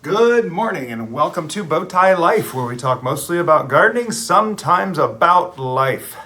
Good morning and welcome to Bowtie Life, where we talk mostly about gardening, sometimes about life.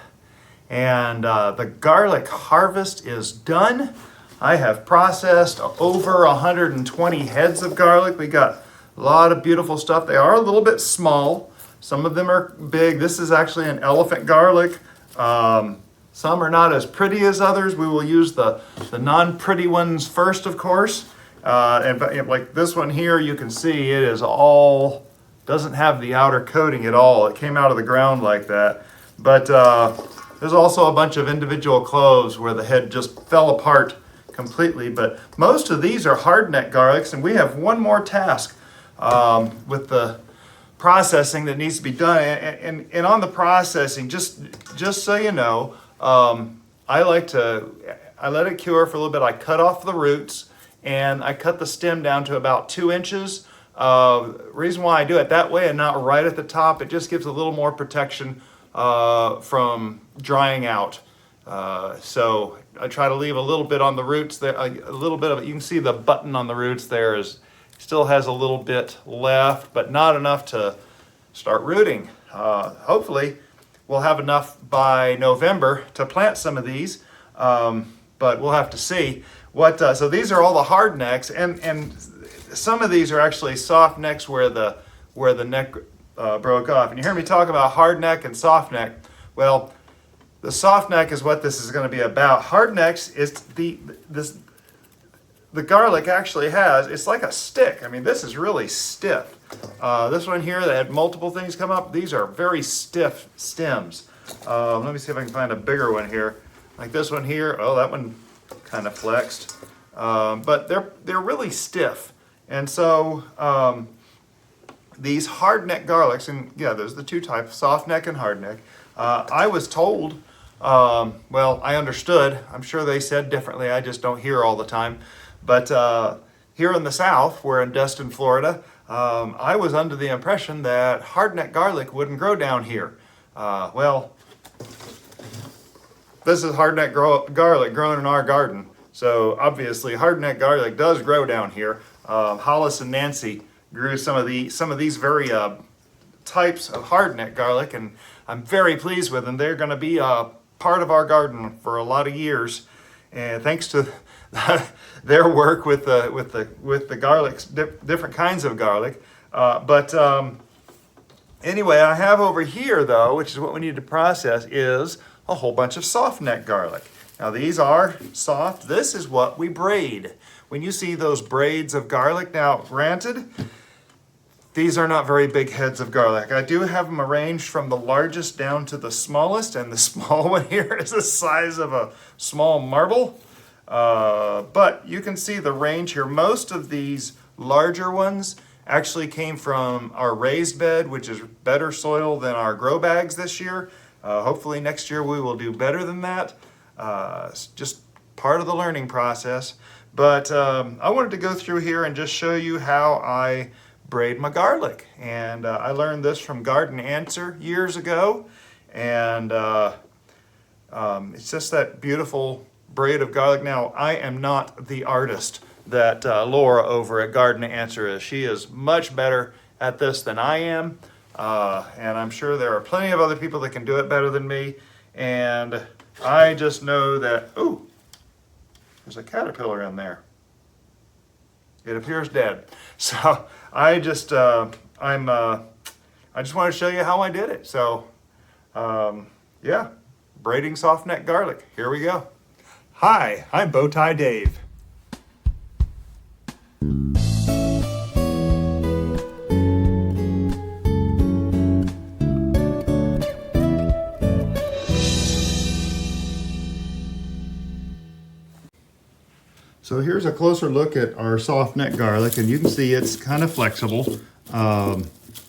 And the garlic harvest is done. I have processed over 120 heads of garlic. We got a lot of beautiful stuff. They are a little bit small. Some of them are big. This is actually an elephant garlic. Some are not as pretty as others. We will use the non-pretty ones first, of course. And like this one here, you can see it is all, doesn't have the outer coating at all. It came out of the ground like that. But there's also a bunch of individual cloves where the head just fell apart completely. But most of these are hardneck garlics, and we have one more task with the processing that needs to be done. And on the processing, just so you know, I let it cure for a little bit. I cut off the roots. And I cut the stem down to about 2 inches. Reason why I do it that way and not right at the top, it just gives a little more protection from drying out. So I try to leave a little bit on the roots there, a little bit of it. You can see the button on the roots there is still has a little bit left, but not enough to start rooting. Hopefully we'll have enough by November to plant some of these, but we'll have to see. So these are all the hard necks, and some of these are actually soft necks where the neck broke off. And you hear me talk about hard neck and soft neck. Well, the soft neck is what this is going to be about. Hard necks is the garlic actually has, it's like a stick. I mean, this is really stiff. This one here that had multiple things come up, these are very stiff stems. Let me see if I can find a bigger one here. Like this one here, oh, that one kind of flexed, but they're really stiff. And so these hard neck garlics, and yeah, there's the two types, soft neck and hard neck. I was told, well, I understood, I'm sure they said differently, I just don't hear all the time, but here in the South, we're in Destin, Florida, I was under the impression that hard neck garlic wouldn't grow down here. Well, this is hardneck garlic grown in our garden. So obviously hardneck garlic does grow down here. Hollis and Nancy grew some of these very types of hardneck garlic, and I'm very pleased with them. They're going to be a part of our garden for a lot of years, and thanks to their work with the garlics, different kinds of garlic. Anyway, I have over here though, which is what we need to process, is a whole bunch of soft neck garlic. Now these are soft. This is what we braid. When you see those braids of garlic, now granted, these are not very big heads of garlic. I do have them arranged from the largest down to the smallest, and the small one here is the size of a small marble. But you can see the range here. Most of these larger ones actually came from our raised bed, which is better soil than our grow bags this year. Hopefully next year we will do better than that. It's just part of the learning process. But I wanted to go through here and just show you how I braid my garlic. And I learned this from Garden Answer years ago. And it's just that beautiful braid of garlic. Now, I am not the artist that Laura over at Garden Answer is. She is much better at this than I am. And I'm sure there are plenty of other people that can do it better than me. And I just know that, ooh, there's a caterpillar in there. It appears dead. So I just want to show you how I did it. So yeah, braiding soft neck garlic. Here we go. Hi, I'm Bowtie Dave. So here's a closer look at our soft neck garlic, and you can see it's kind of flexible.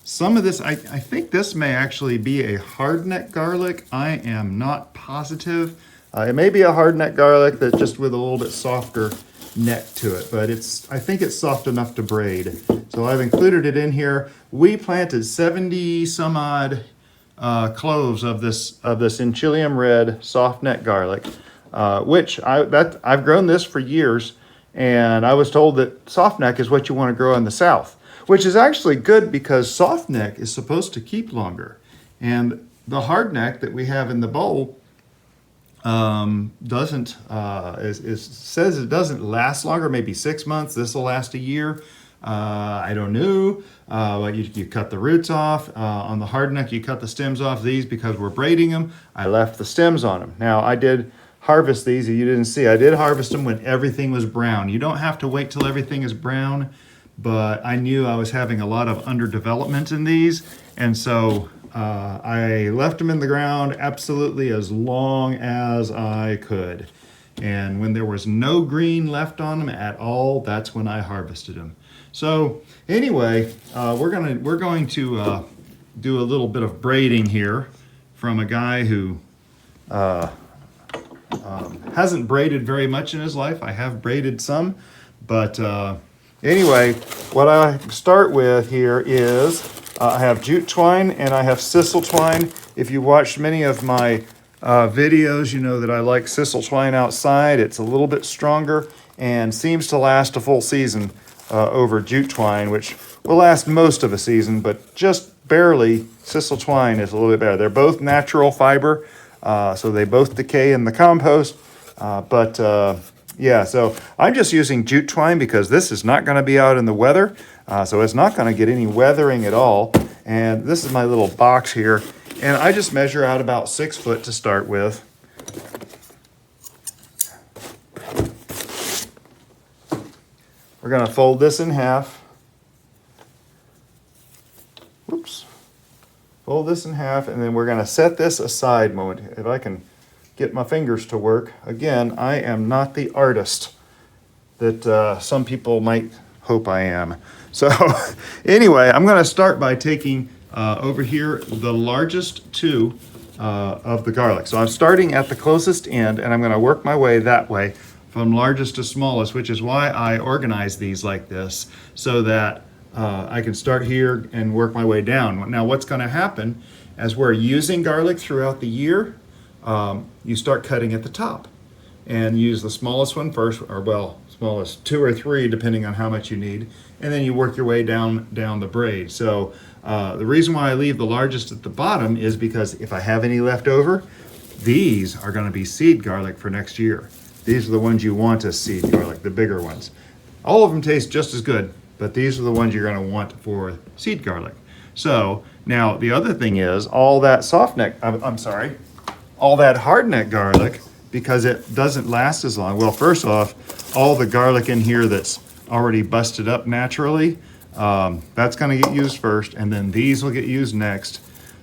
Some of this, I think this may actually be a hard neck garlic. I am not positive. It may be a hard neck garlic that's just with a little bit softer neck to it, but I think it's soft enough to braid. So I've included it in here. We planted 70 some odd cloves of this Enchilium red soft neck garlic. Which I've grown this for years, and I was told that soft neck is what you want to grow in the South. which is actually good because soft neck is supposed to keep longer. And the hard neck that we have in the bowl doesn't, says it doesn't last longer, maybe 6 months. This will last a year. I don't know. But you cut the roots off. On the hard neck, you cut the stems off these because we're braiding them. I left the stems on them. Now, I did harvest these. You didn't see. I did harvest them when everything was brown. You don't have to wait till everything is brown, but I knew I was having a lot of underdevelopment in these, and so I left them in the ground absolutely as long as I could. And when there was no green left on them at all, that's when I harvested them. So anyway, we're going to do a little bit of braiding here from a guy who hasn't braided very much in his life. I have braided some, but anyway, what I start with here is I have jute twine and I have sisal twine. If you watched many of my videos, you know that I like sisal twine outside. It's a little bit stronger and seems to last a full season over jute twine, which will last most of a season, but just barely. Sisal twine is a little bit better. They're both natural fiber, so they both decay in the compost. Yeah, so I'm just using jute twine because this is not going to be out in the weather, so it's not going to get any weathering at all. And this is my little box here, and I just measure out about 6 foot to start with. We're going to fold this in half. Whoops. Fold this in half, and then we're going to set this aside a moment. If I can get my fingers to work. Again, I am not the artist that some people might hope I am. So anyway, I'm going to start by taking over here the largest two of the garlic. So I'm starting at the closest end, and I'm going to work my way that way from largest to smallest, which is why I organize these like this, so that I can start here and work my way down. Now, what's going to happen as we're using garlic throughout the year, you start cutting at the top and use the smallest one first, or well, smallest 2 or 3 depending on how much you need, and then you work your way down the braid. So the reason why I leave the largest at the bottom is because if I have any left over, these are going to be seed garlic for next year. These are the ones you want as seed garlic, the bigger ones. All of them taste just as good, but these are the ones you're going to want for seed garlic. So now the other thing is all that all that hardneck garlic, because it doesn't last as long. Well, first off, all the garlic in here that's already busted up naturally, that's going to get used first, and then these will get used next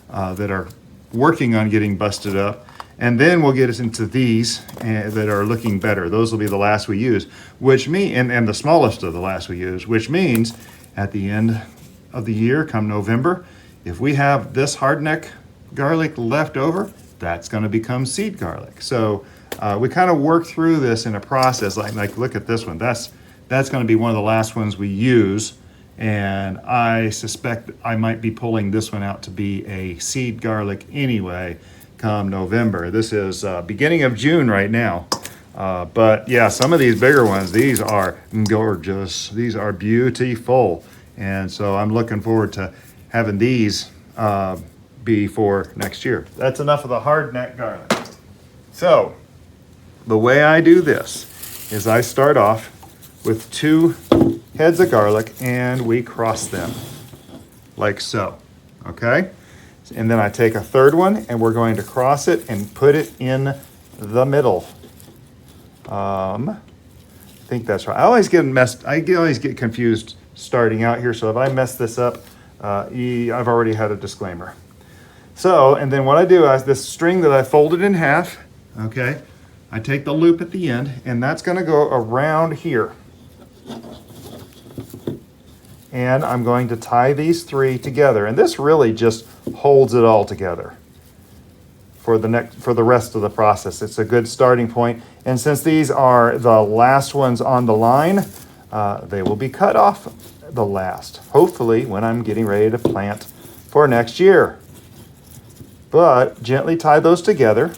that are working on getting busted up. And then we'll get us into these that are looking better. Those will be the last we use, which mean, and the smallest of the last we use, which means at the end of the year, come November, if we have this hardneck garlic left over, that's going to become seed garlic. So we kind of work through this in a process. Like look at this one. That's going to be one of the last ones we use, and I suspect I might be pulling this one out to be a seed garlic anyway come November. This is beginning of June right now. But yeah, some of these bigger ones, these are gorgeous. These are beautiful. And so I'm looking forward to having these be for next year. That's enough of the hard neck garlic. So the way I do this is I start off with 2 heads of garlic and we cross them like so, okay? And then I take a third one and we're going to cross it and put it in the middle. I think that's right. I always get confused starting out here, so if I mess this up, I've already had a disclaimer. So, and then what I do is this string that I folded in half, okay, I take the loop at the end, and that's going to go around here. And I'm going to tie these 3 together, and this really just holds it all together for the rest of the process. It's a good starting point, and since these are the last ones on the line, they will be cut off the last, hopefully when I'm getting ready to plant for next year. But gently tie those together,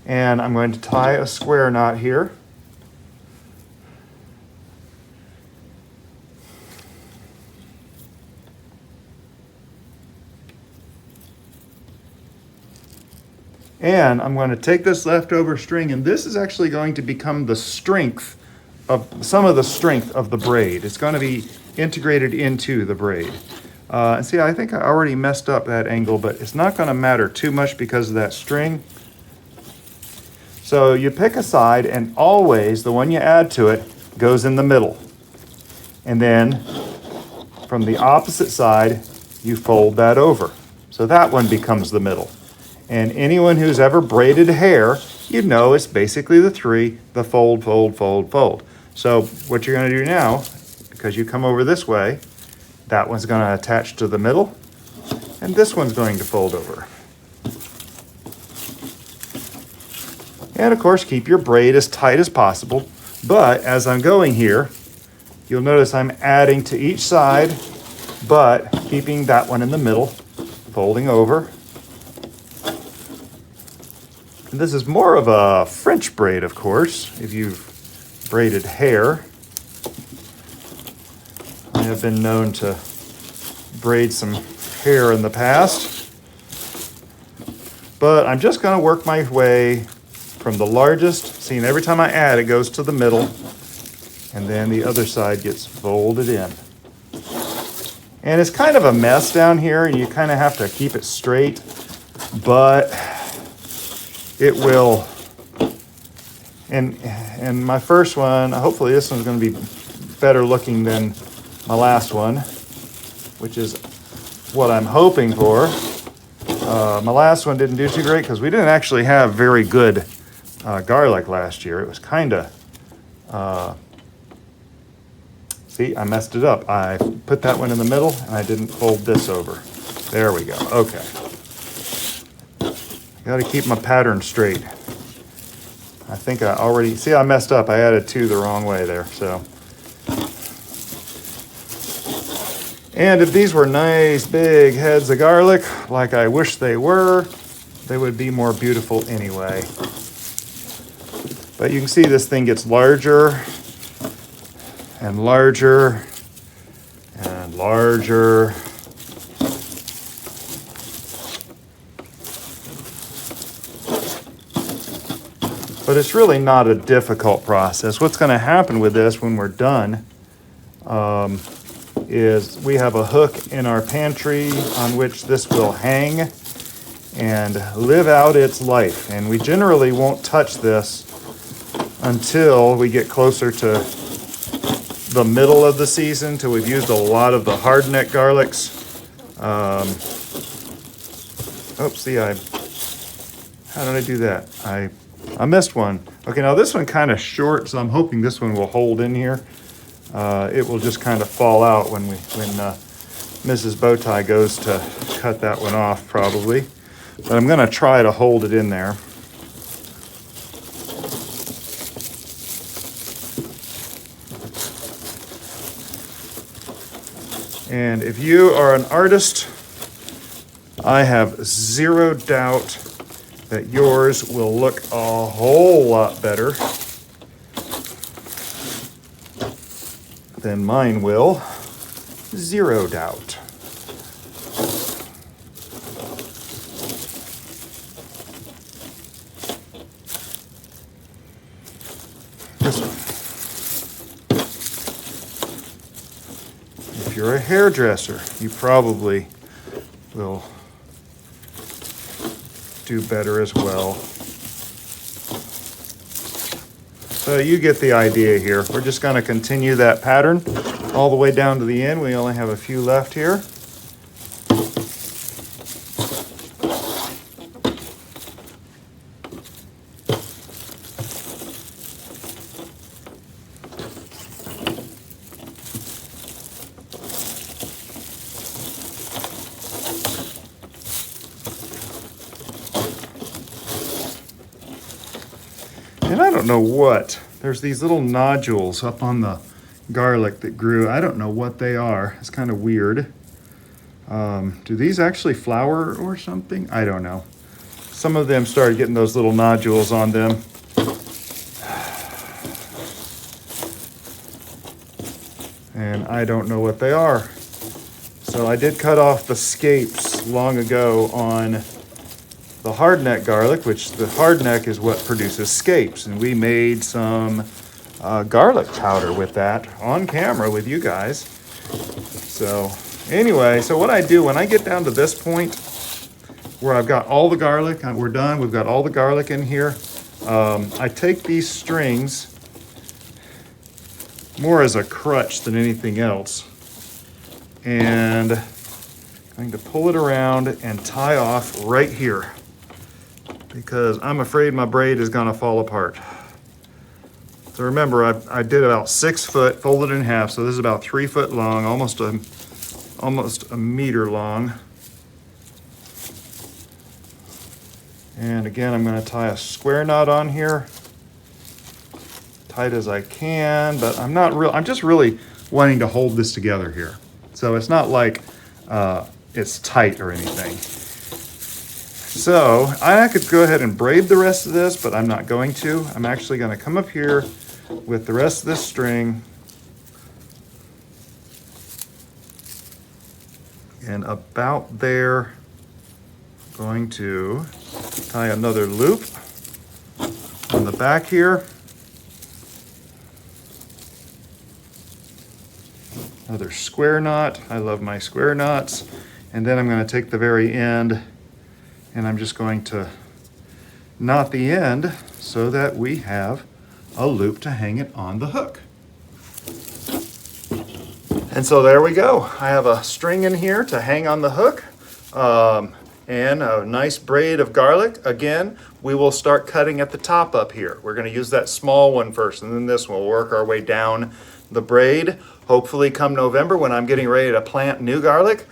and I'm going to tie a square knot here. And I'm going to take this leftover string, and this is actually going to become the strength of some of the strength of the braid. It's going to be integrated into the braid. And see, I think I already messed up that angle, but it's not going to matter too much because of that string. So you pick a side, and always the one you add to it goes in the middle. And then from the opposite side, you fold that over. So that one becomes the middle. And anyone who's ever braided hair, you know it's basically the three, the fold, fold, fold, fold. So what you're going to do now, because you come over this way, that one's going to attach to the middle, and this one's going to fold over. And of course, keep your braid as tight as possible. But as I'm going here, you'll notice I'm adding to each side, but keeping that one in the middle, folding over. And this is more of a French braid, of course, if you've braided hair. I have been known to braid some hair in the past. But I'm just going to work my way from the largest. See, and every time I add, it goes to the middle, and then the other side gets folded in. And it's kind of a mess down here, and you kind of have to keep it straight, but it will. And my first one, hopefully this one's going to be better looking than my last one, which is what I'm hoping for. My last one didn't do too great because we didn't actually have very good garlic last year. It was kind of, see, I messed it up. I put that one in the middle and I didn't fold this over. There we go. Okay. Got to keep my pattern straight. I think I already, see, I messed up. I added two the wrong way there, so. And if these were nice big heads of garlic, like I wish they were, they would be more beautiful anyway. But you can see this thing gets larger and larger and larger. But it's really not a difficult process. What's going to happen with this when we're done is we have a hook in our pantry on which this will hang and live out its life. And we generally won't touch this until we get closer to the middle of the season, till we've used a lot of the hardneck garlics. How did I do that? I missed one. Okay, now this one kind of short, so I'm hoping this one will hold in here. It will just kind of fall out when Mrs. Bowtie goes to cut that one off, probably. But I'm going to try to hold it in there. And if you are an artist, I have zero doubt that yours will look a whole lot better than mine will. Zero doubt. This one. If you're a hairdresser, you probably will do better as well. So you get the idea here. We're just going to continue that pattern all the way down to the end. We only have a few left here. And I don't know what. There's these little nodules up on the garlic that grew. I don't know what they are. It's kind of weird. Do these actually flower or something? I don't know. Some of them started getting those little nodules on them. And I don't know what they are. So I did cut off the scapes long ago on the hardneck garlic, which the hardneck is what produces scapes. And we made some garlic powder with that on camera with you guys. So anyway, so what I do when I get down to this point where I've got all the garlic, we're done, we've got all the garlic in here, I take these strings more as a crutch than anything else, and I'm going to pull it around and tie off right here because I'm afraid my braid is going to fall apart. So remember, I did about 6 foot, folded in half, so this is about 3 foot long, almost a meter long. And again, I'm going to tie a square knot on here, tight as I can, but I'm just really wanting to hold this together here. So it's not like it's tight or anything. So I could go ahead and braid the rest of this, but I'm not going to. I'm actually going to come up here with the rest of this string and about there, going to tie another loop on the back here. Another square knot. I love my square knots. And then I'm going to take the very end and I'm just going to knot the end so that we have a loop to hang it on the hook. And so there we go. I have a string in here to hang on the hook and a nice braid of garlic. Again, we will start cutting at the top up here. We're going to use that small one first and then this one. We'll work our way down the braid. Hopefully come November when I'm getting ready to plant new garlic,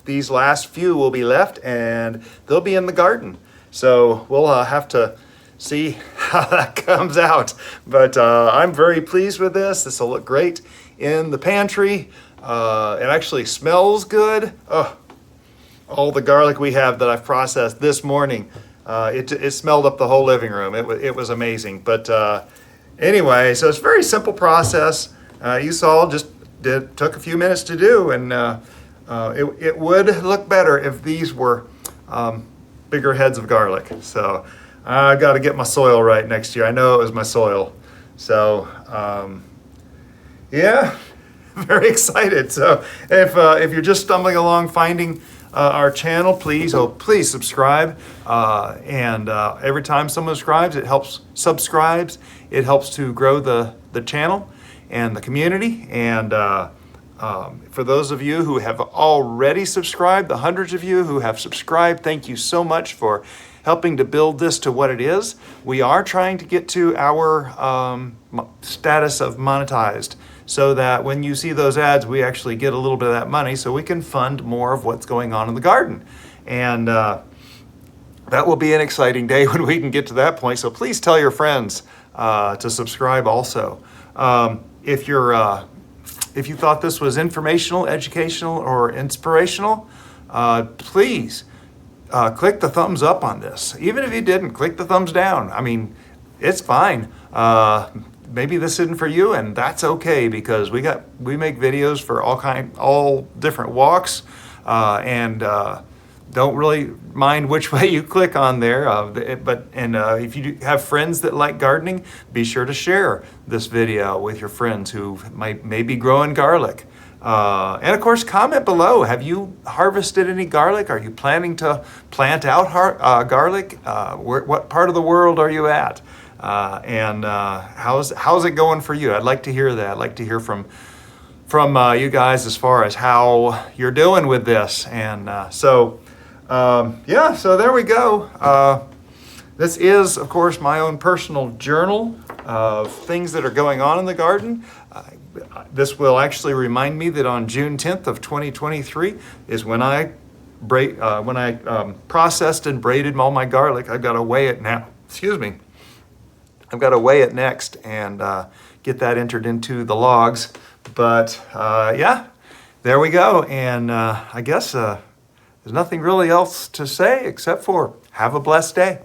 these last few will be left and they'll be in the garden. So we'll have to see how that comes out. But I'm very pleased with this. This will look great in the pantry. It actually smells good. Oh, all the garlic we have that I've processed this morning, it smelled up the whole living room. It was amazing. But anyway, so it's a very simple process. You saw, just took a few minutes to do, and it would look better if these were bigger heads of garlic. So I got to get my soil right next year. I know it was my soil. So yeah, very excited. So if you're just stumbling along finding our channel, please subscribe. And every time someone subscribes, it helps to grow the channel and the community. And for those of you who have already subscribed, the hundreds of you who have subscribed, thank you so much for helping to build this to what it is. We are trying to get to our status of monetized, so that when you see those ads, we actually get a little bit of that money so we can fund more of what's going on in the garden. And that will be an exciting day when we can get to that point. So please tell your friends to subscribe also. If you thought this was informational, educational, or inspirational, please click the thumbs up on this. Even if you didn't, click the thumbs down. I mean, it's fine. Maybe this isn't for you, and that's okay, because we make videos for all different walks, and don't really mind which way you click on there. If you have friends that like gardening, be sure to share this video with your friends who may be growing garlic. And of course, comment below. Have you harvested any garlic? Are you planning to plant out garlic? What part of the world are you at? And how's it going for you? I'd like to hear that. I'd like to hear from you guys as far as how you're doing with this. And so there we go. This is, of course, my own personal journal of things that are going on in the garden. This will actually remind me that on June 10th of 2023 is when I processed and braided all my garlic. I've got to weigh it now. Excuse me. I've got to weigh it next and get that entered into the logs. But there we go. And I guess there's nothing really else to say except for have a blessed day.